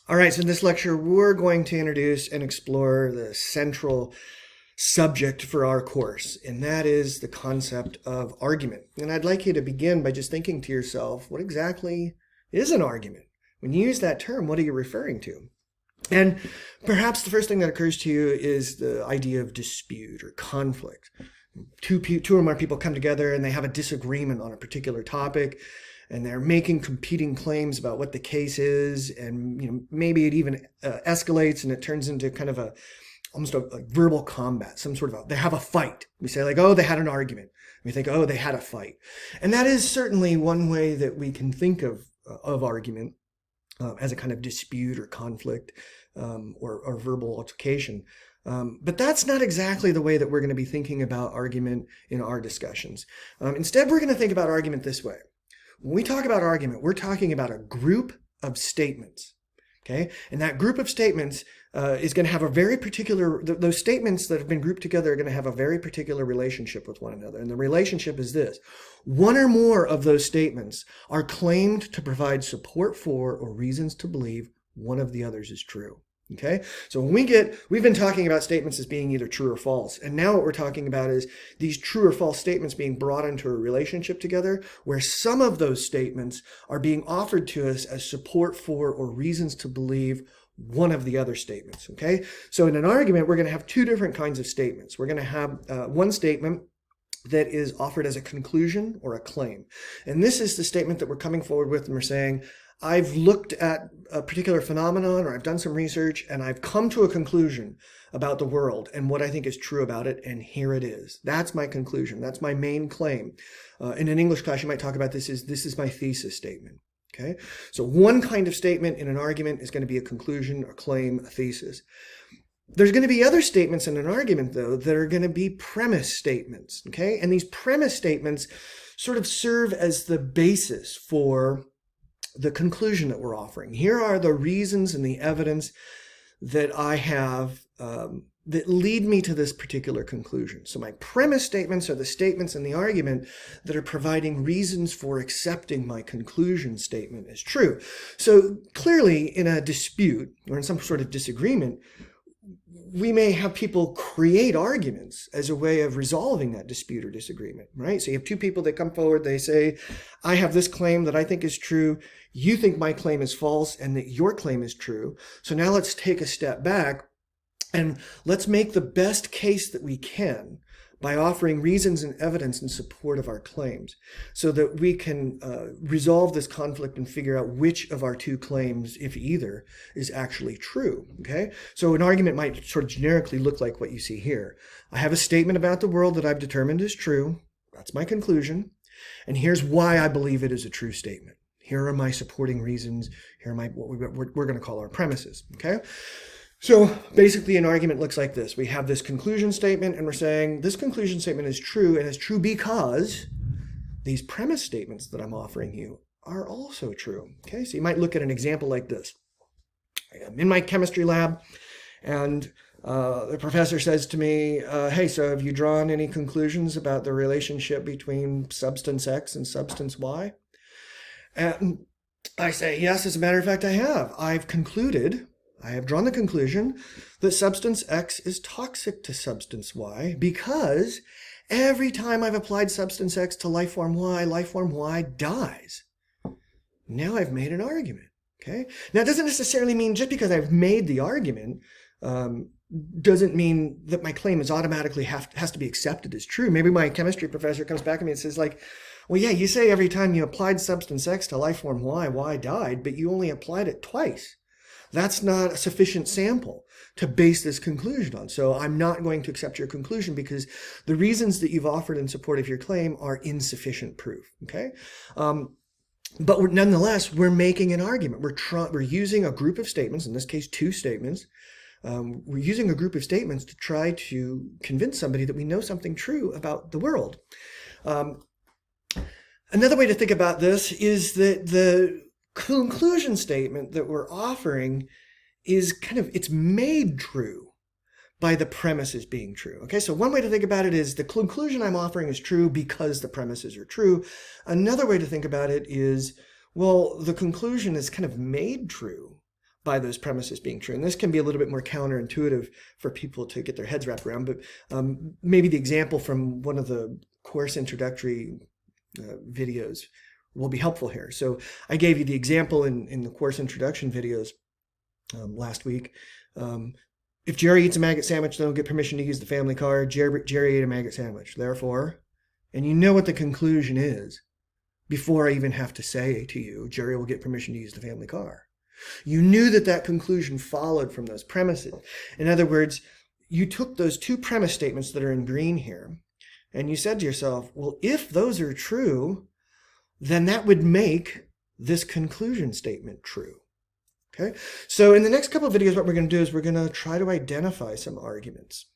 All right, so in this lecture, we're going to introduce and explore the central subject for our course, and that is the concept of argument. And I'd like you to begin by just thinking to yourself, what exactly is an argument? When you use that term, what are you referring to? And perhaps the first thing that occurs to you is the idea of dispute or conflict. Two or more people come together and they have a disagreement on a particular topic, and they're making competing claims about what the case is, and maybe it even escalates and it turns into kind of almost a verbal combat, some sort of they have a fight. We say like, oh, they had an argument. We think, oh, they had a fight. And that is certainly one way that we can think of argument as a kind of dispute or conflict or verbal altercation. But that's not exactly the way that we're going to be thinking about argument in our discussions. Instead, we're going to think about argument this way. When we talk about argument, we're talking about a group of statements, okay? And that group of statements is going to have a very particular, those statements that have been grouped together are going to have a very particular relationship with one another. And the relationship is this. One or more of those statements are claimed to provide support for or reasons to believe one of the others is true. Okay, so when we've been talking about statements as being either true or false, and now what we're talking about is these true or false statements being brought into a relationship together, where some of those statements are being offered to us as support for or reasons to believe one of the other statements. Okay, so in an argument, we're going to have two different kinds of statements. We're going to have one statement that is offered as a conclusion or a claim, and this is the statement that we're coming forward with, and we're saying, I've looked at a particular phenomenon, or I've done some research, and I've come to a conclusion about the world and what I think is true about it, and here it is. That's my conclusion. That's my main claim. In an English class, you might talk about this is my thesis statement. Okay, so one kind of statement in an argument is going to be a conclusion, a claim, a thesis. There's going to be other statements in an argument, though, that are going to be premise statements. Okay, and these premise statements sort of serve as the basis for the conclusion that we're offering. Here are the reasons and the evidence that I have that lead me to this particular conclusion. So my premise statements are the statements in the argument that are providing reasons for accepting my conclusion statement as true. So clearly in a dispute or in some sort of disagreement, we may have people create arguments as a way of resolving that dispute or disagreement, right? So you have two people that come forward, they say, I have this claim that I think is true, you think my claim is false and that your claim is true. So now let's take a step back and let's make the best case that we can by offering reasons and evidence in support of our claims so that we can resolve this conflict and figure out which of our two claims, if either, is actually true, okay? So an argument might sort of generically look like what you see here. I have a statement about the world that I've determined is true. That's my conclusion. And here's why I believe it is a true statement. Here are my supporting reasons. Here are what we're going to call our premises, okay? So basically an argument looks like this. We have this conclusion statement and we're saying this conclusion statement is true, and it's true because these premise statements that I'm offering you are also true. Okay, so you might look at an example like this. I'm in my chemistry lab and the professor says to me, hey, so have you drawn any conclusions about the relationship between substance X and substance Y? And I say, yes, as a matter of fact, I have. I have drawn the conclusion that substance X is toxic to substance Y because every time I've applied substance X to life form Y dies. Now I've made an argument, okay? Now it doesn't necessarily mean just because I've made the argument doesn't mean that my claim is automatically has to be accepted as true. Maybe my chemistry professor comes back at me and says like, well, yeah, you say every time you applied substance X to life form Y died, but you only applied it twice. That's not a sufficient sample to base this conclusion on. So I'm not going to accept your conclusion because the reasons that you've offered in support of your claim are insufficient proof, okay? But nonetheless, we're making an argument. We're using a group of statements, in this case, two statements. We're using a group of statements to try to convince somebody that we know something true about the world. Another way to think about this is that the conclusion statement that we're offering is it's made true by the premises being true. Okay, so one way to think about it is the conclusion I'm offering is true because the premises are true. Another way to think about it is, well, the conclusion is kind of made true by those premises being true. And this can be a little bit more counterintuitive for people to get their heads wrapped around, but maybe the example from one of the course introductory videos will be helpful here. So I gave you the example in the course introduction videos last week. If Jerry eats a maggot sandwich, then he'll get permission to use the family car. Jerry ate a maggot sandwich. Therefore, and you know what the conclusion is before I even have to say to you, Jerry will get permission to use the family car. You knew that that conclusion followed from those premises. In other words, you took those two premise statements that are in green here, and you said to yourself, well, if those are true, then that would make this conclusion statement true. Okay? So in the next couple of videos, what we're going to do is we're going to try to identify some arguments.